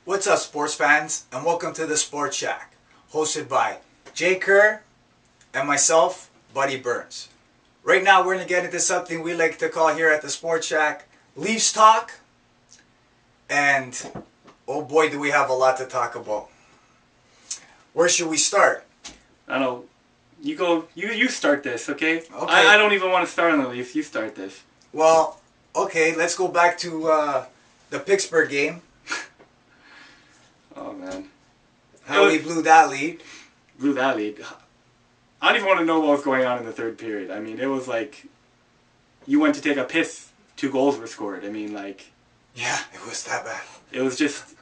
What's up, sports fans, and welcome to the Sports Shack, hosted by Kerr and myself, Buddy Burnz. Right now, we're going to get into something we like to call here at the Sports Shack, Leafs Talk, and oh boy, do we have a lot to talk about. Where should we start? I don't know. You go. You start this, okay? Okay. I don't even want to start on the Leafs. You start this. Well, okay, let's go back to the Pittsburgh game. Oh man. How we blew that lead. Blew that lead. I don't even want to know what was going on in the third period. I mean, it was like you went to take a piss. 2 goals were scored. I mean, like. Yeah, it was that bad. It was just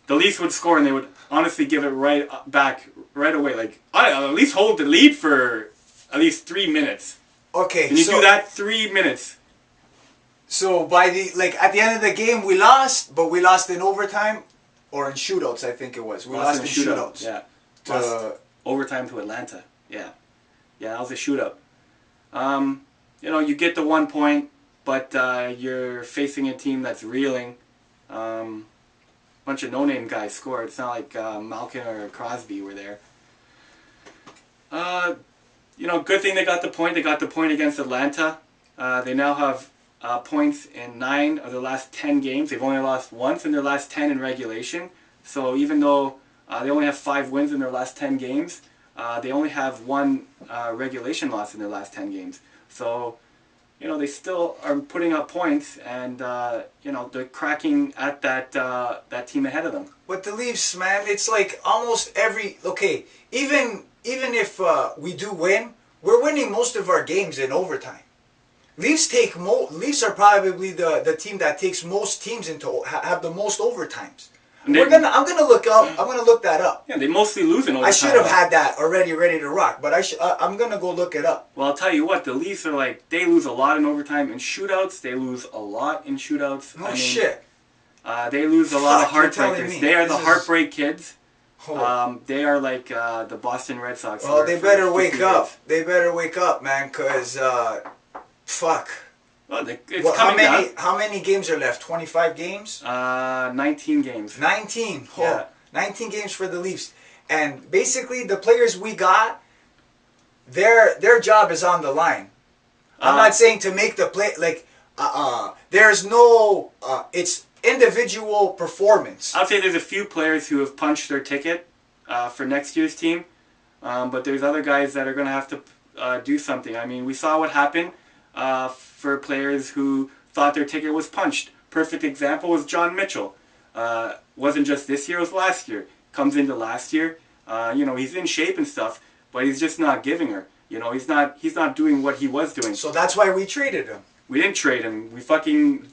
the Leafs would score and they would honestly give it right back right away. Like at least hold the lead for at least 3 minutes. Okay, Can you do that 3 minutes? So at the end of the game, we lost, but we lost in overtime or in shootouts. I think it was. We lost in shootouts. Yeah. Lost overtime to Atlanta. Yeah. Yeah, that was a shootout. You get the 1 point, but you're facing a team that's reeling. Bunch of no-name guys scored. It's not like Malkin or Crosby were there. Good thing they got the point. They got the point against Atlanta. They now have points in 9 of their last 10 games. They've only lost once in their last 10 in regulation. So even though they only have 5 wins in their last 10 games, they only have 1 regulation loss in their last 10 games. So, they still are putting up points, and they're cracking at that team ahead of them. But the Leafs, man, it's like almost even if we do win, we're winning most of our games in overtime. Leafs are probably the team that takes most teams have the most overtimes. I'm gonna look that up. Yeah, they mostly lose in overtime. I should have had that already ready to rock, but I'm gonna go look it up. Well, I'll tell you what, the Leafs are they lose a lot in overtime. In shootouts, they lose a lot in shootouts. Shit. They lose a lot of heartbreakers. They are the heartbreak kids. They are like the Boston Red Sox. Well, they better wake up. They better wake up, man, because fuck. Well, it's coming down. How many games are left? 25 games? 19 games. 19? Oh, yeah. 19 games for the Leafs. And basically, the players we got, their job is on the line. I'm not saying to make the play, there's no, it's individual performance. I'd say there's a few players who have punched their ticket for next year's team. But there's other guys that are going to have to do something. I mean, we saw what happened for players who thought their ticket was punched. Perfect example was John Mitchell. Wasn't just this year, it was last year. Comes into last year. He's in shape and stuff, but he's just not giving her. He's not doing what he was doing. So that's why we traded him. We didn't trade him.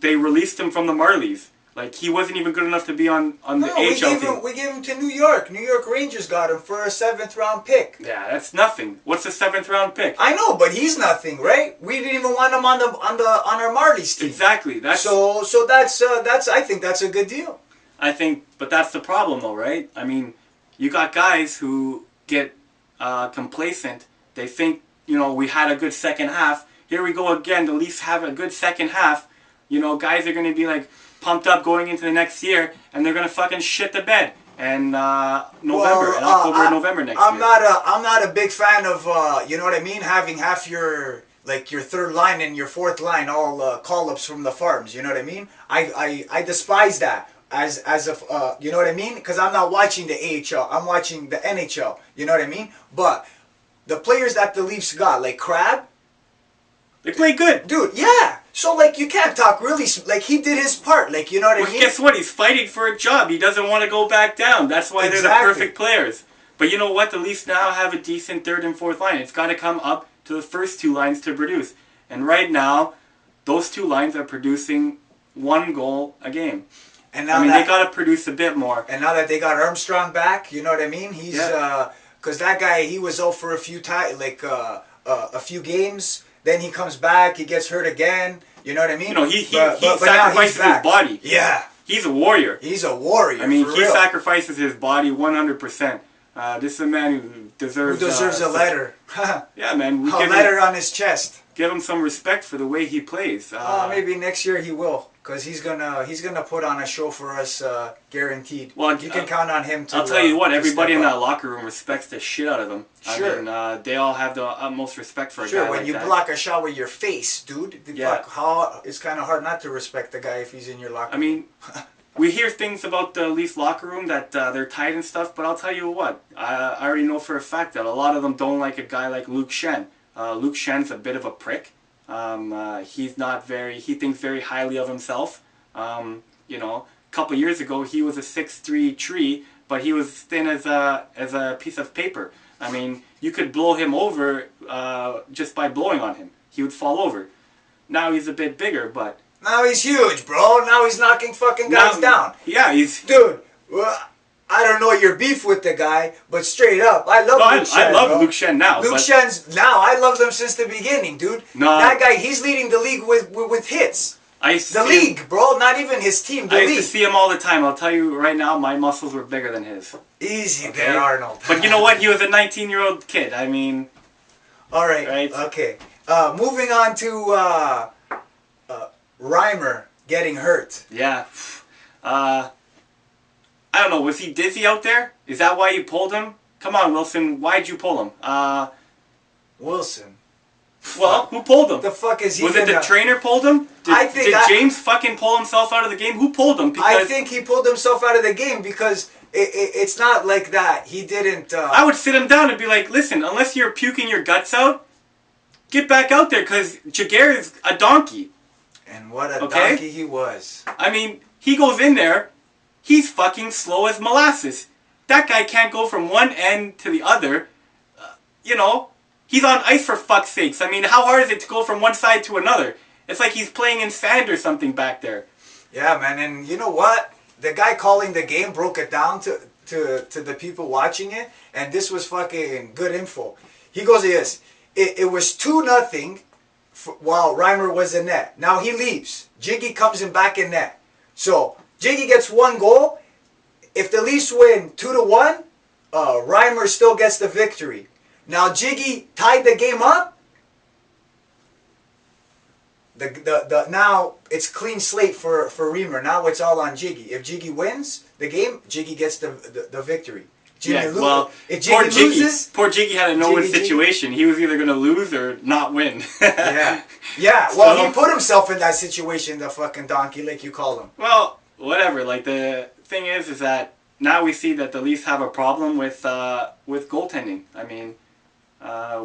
They released him from the Marlies. He wasn't even good enough to be on the AHL team. We gave him to New York. New York Rangers got him for a 7th round pick. Yeah, that's nothing. What's a 7th round pick? I know, but he's nothing, right? We didn't even want him on our Marlies team. Exactly. So that's I think that's a good deal. But that's the problem, though, right? I mean, you got guys who get complacent. They think we had a good second half. Here we go again. The Leafs have a good second half. Guys are going to be pumped up going into the next year, and they're gonna fucking shit the bed. And October, November next year. I'm not a big fan of having half your third line and your fourth line all call-ups from the farms. You know what I mean? I despise that as you know what I mean? Because I'm not watching the AHL. I'm watching the NHL. You know what I mean? But the players that the Leafs got, like Crab, they play good, dude. Yeah. So you can't talk really he did his part. You know what I mean? Guess what? He's fighting for a job. He doesn't want to go back down. That's why they're the perfect players. But you know what? The Leafs now have a decent 3rd and 4th line. It's got to come up to the first 2 lines to produce. And right now, those 2 lines are producing 1 goal a game. And now they got to produce a bit more. And now that they got Armstrong back, you know what I mean? He's because that guy, he was out for a few a few games. Then he comes back. He gets hurt again. You know what I mean? He sacrifices his body. Yeah. He's a warrior. He's a warrior. I mean, he sacrifices his body 100%. This is a man who deserves... Who deserves a letter. Yeah, man. A letter on his chest. Give him some respect for the way he plays. Maybe next year he will, because he's gonna put on a show for us, guaranteed. Well, you can count on him to. I'll tell you what, everybody in that locker room respects the shit out of him. Sure. I mean, they all have the utmost respect for a guy Sure, when like you that. block a shot with your face, dude. Yeah. How it's kind of hard not to respect the guy if he's in your locker room. I mean, we hear things about the Leafs locker room that they're tight and stuff, but I'll tell you what, I already know for a fact that a lot of them don't like a guy like Luke Schenn. Luke Schenn's a bit of a prick. He's not very. He thinks very highly of himself. You know, a couple years ago he was a 6'3" tree, but he was thin as a piece of paper. I mean, you could blow him over just by blowing on him. He would fall over. Now he's a bit bigger, but now he's huge, bro. Now he's knocking fucking guys down. Yeah, he's dude. I don't know your beef with the guy, but straight up, I love Luke Schenn. I love Luke Schenn now. Luke Schenn's now. I love them since the beginning, dude. No, that guy, he's leading the league with hits. The league, bro. Not even his team. I used to see him all the time. I'll tell you right now, my muscles were bigger than his. Easy there, Arnold. But you know what? He was a 19-year-old kid. I mean. All right. Okay. Moving on to Reimer getting hurt. Yeah. I don't know, was he dizzy out there? Is that why you pulled him? Come on, Wilson, why'd you pull him? Wilson. Well, who pulled him? The fuck is he? Was it the trainer pulled him? Did James fucking pull himself out of the game? Who pulled him? I think he pulled himself out of the game because it's not like that. He didn't... I would sit him down and be like, listen, unless you're puking your guts out, get back out there because Jaguar is a donkey. And what a donkey he was. I mean, he goes in there... He's fucking slow as molasses. That guy can't go from one end to the other. You know, he's on ice for fuck's sakes. I mean, how hard is it to go from one side to another? It's like he's playing in sand or something back there. Yeah, man, and you know what? The guy calling the game broke it down to the people watching it, and this was fucking good info. He goes, yes, it was 2-0 while Reimer was in net. Now he leaves. Jiggy comes in back in net. So... Jiggy gets 1 goal. If the Leafs win 2-1, Reimer still gets the victory. Now Jiggy tied the game up. Now it's clean slate for Reimer. Now it's all on Jiggy. If Jiggy wins the game, Jiggy gets the victory. If Jiggy loses, poor Jiggy had a no-win situation. He was either going to lose or not win. Yeah. Well, he put himself in that situation. The fucking donkey, like you call him. Well. Whatever. Like the thing is that now we see that the Leafs have a problem with goaltending. I mean,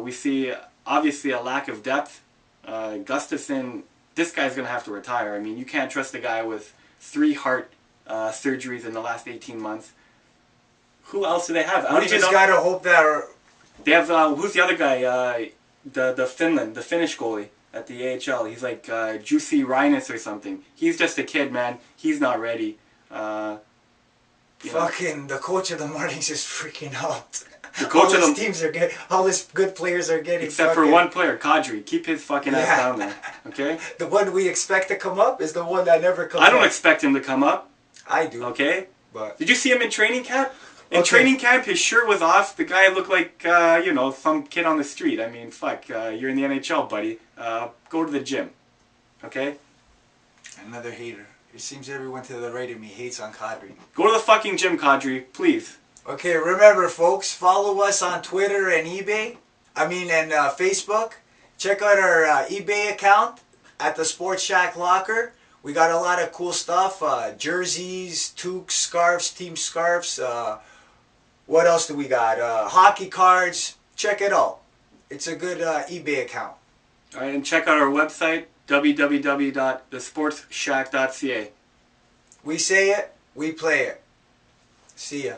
we see obviously a lack of depth. Gustafsson, this guy's gonna have to retire. I mean, you can't trust a guy with 3 heart surgeries in the last 18 months. Who else do they have? We just gotta hope that they have. Who's the other guy? The Finnish goalie at the AHL. He's like Jussi Reinus or something. He's just a kid, man. He's not ready. The coach of the Marlies is freaking out. The coach of the teams are getting, all his good players are getting. Except for one player, Kadri. Keep his fucking ass down there. Okay. The one we expect to come up is the one that never comes up. I don't expect him to come up. I do. Okay. But did you see him in training camp? In training camp, his shirt was off. The guy looked like, some kid on the street. I mean, fuck, you're in the NHL, buddy. Go to the gym. Okay? Another hater. It seems everyone to the right of me hates on Kadri. Go to the fucking gym, Kadri, please. Okay, remember, folks, follow us on Twitter and Facebook. Check out our eBay account at the Sports Shack Locker. We got a lot of cool stuff. Jerseys, toques, scarves, team scarves. What else do we got? Hockey cards. Check it out. It's a good eBay account. All right, and check out our website, www.thesportsshack.ca. We say it, we play it. See ya.